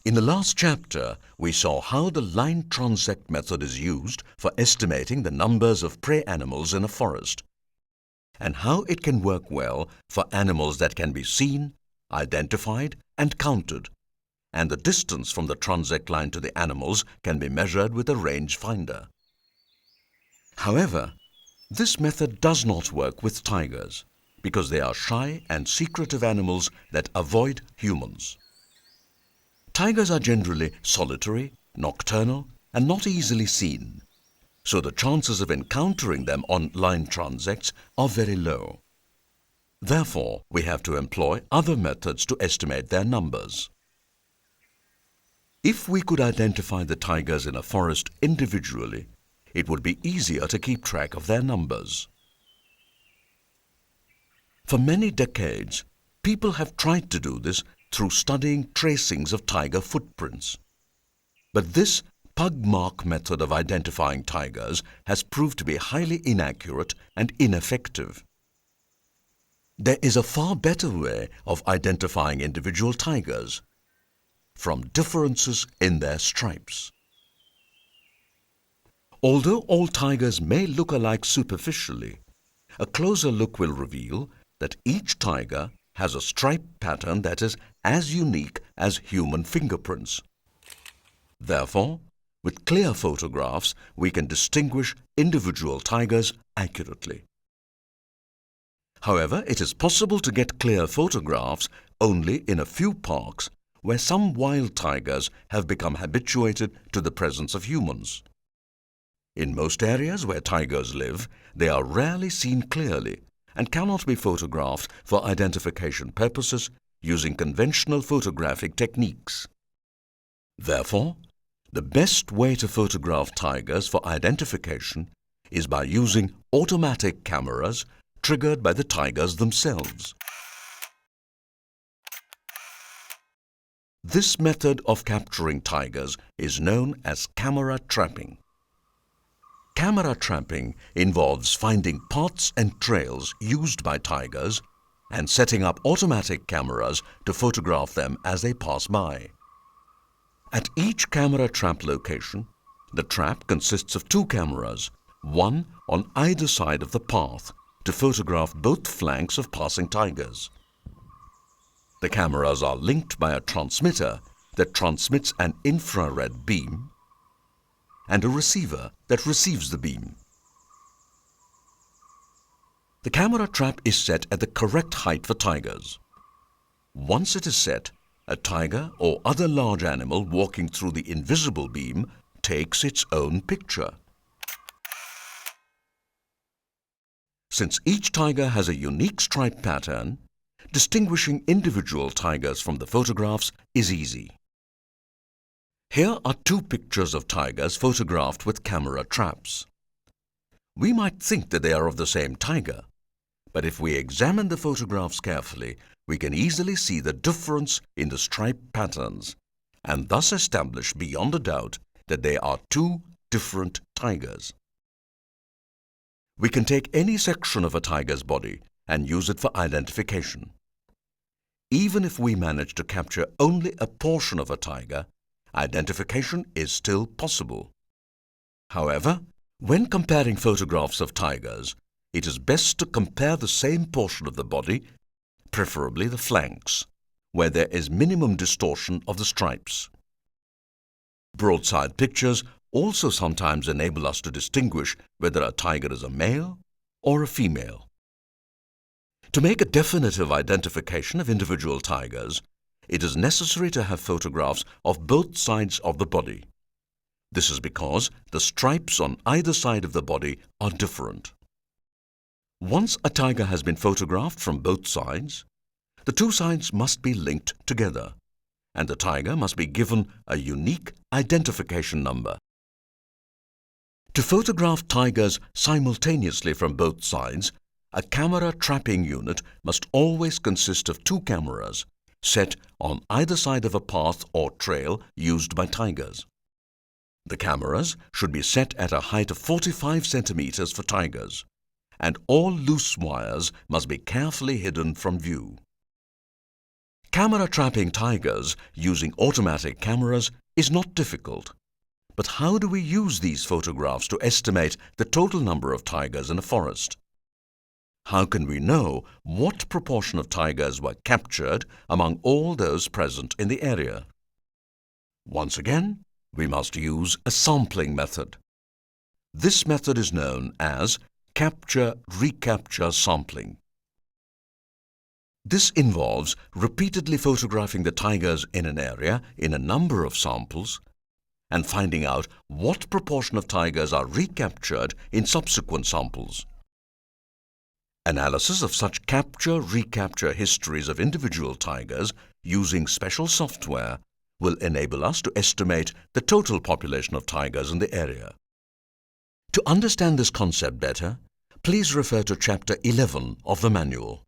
In the last chapter, we saw how the line transect method is used for estimating the numbers of prey animals in a forest, and how it can work well for animals that can be seen, identified, and counted, and the distance from the transect line to the animals can be measured with a range finder. However, this method does not work with tigers because they are shy and secretive animals that avoid humans. Tigers are generally solitary, nocturnal, and not easily seen, so the chances of encountering them on line transects are very low. Therefore, we have to employ other methods to estimate their numbers. If we could identify the tigers in a forest individually, it would be easier to keep track of their numbers. For many decades, people have tried to do this through studying tracings of tiger footprints. But this pug mark method of identifying tigers has proved to be highly inaccurate and ineffective. There is a far better way of identifying individual tigers, from differences in their stripes. Although all tigers may look alike superficially, a closer look will reveal that each tiger has a stripe pattern that is as unique as human fingerprints. Therefore, with clear photographs, we can distinguish individual tigers accurately. However, it is possible to get clear photographs only in a few parks where some wild tigers have become habituated to the presence of humans. In most areas where tigers live, they are rarely seen clearly and cannot be photographed for identification purposes using conventional photographic techniques. Therefore, the best way to photograph tigers for identification is by using automatic cameras triggered by the tigers themselves. This method of capturing tigers is known as camera trapping. Camera trapping involves finding paths and trails used by tigers and setting up automatic cameras to photograph them as they pass by. At each camera trap location, the trap consists of two cameras, one on either side of the path, to photograph both flanks of passing tigers. The cameras are linked by a transmitter that transmits an infrared beam and a receiver that receives the beam. The camera trap is set at the correct height for tigers. Once it is set, a tiger or other large animal walking through the invisible beam takes its own picture. Since each tiger has a unique stripe pattern, distinguishing individual tigers from the photographs is easy. Here are two pictures of tigers photographed with camera traps. We might think that they are of the same tiger, but if we examine the photographs carefully, we can easily see the difference in the stripe patterns and thus establish beyond a doubt that they are two different tigers. We can take any section of a tiger's body and use it for identification. Even if we manage to capture only a portion of a tiger, identification is still possible. However, when comparing photographs of tigers, it is best to compare the same portion of the body, preferably the flanks, where there is minimum distortion of the stripes. Broadside pictures also sometimes enable us to distinguish whether a tiger is a male or a female. To make a definitive identification of individual tigers, it is necessary to have photographs of both sides of the body. This is because the stripes on either side of the body are different. Once a tiger has been photographed from both sides, the two sides must be linked together, and the tiger must be given a unique identification number. To photograph tigers simultaneously from both sides, a camera trapping unit must always consist of two cameras set on either side of a path or trail used by tigers. The cameras should be set at a height of 45 centimeters for tigers, and all loose wires must be carefully hidden from view. Camera trapping tigers using automatic cameras is not difficult. But how do we use these photographs to estimate the total number of tigers in a forest? How can we know what proportion of tigers were captured among all those present in the area? Once again, we must use a sampling method. This method is known as capture-recapture sampling. This involves repeatedly photographing the tigers in an area in a number of samples and finding out what proportion of tigers are recaptured in subsequent samples. Analysis of such capture-recapture histories of individual tigers using special software will enable us to estimate the total population of tigers in the area. To understand this concept better, please refer to Chapter 11 of the manual.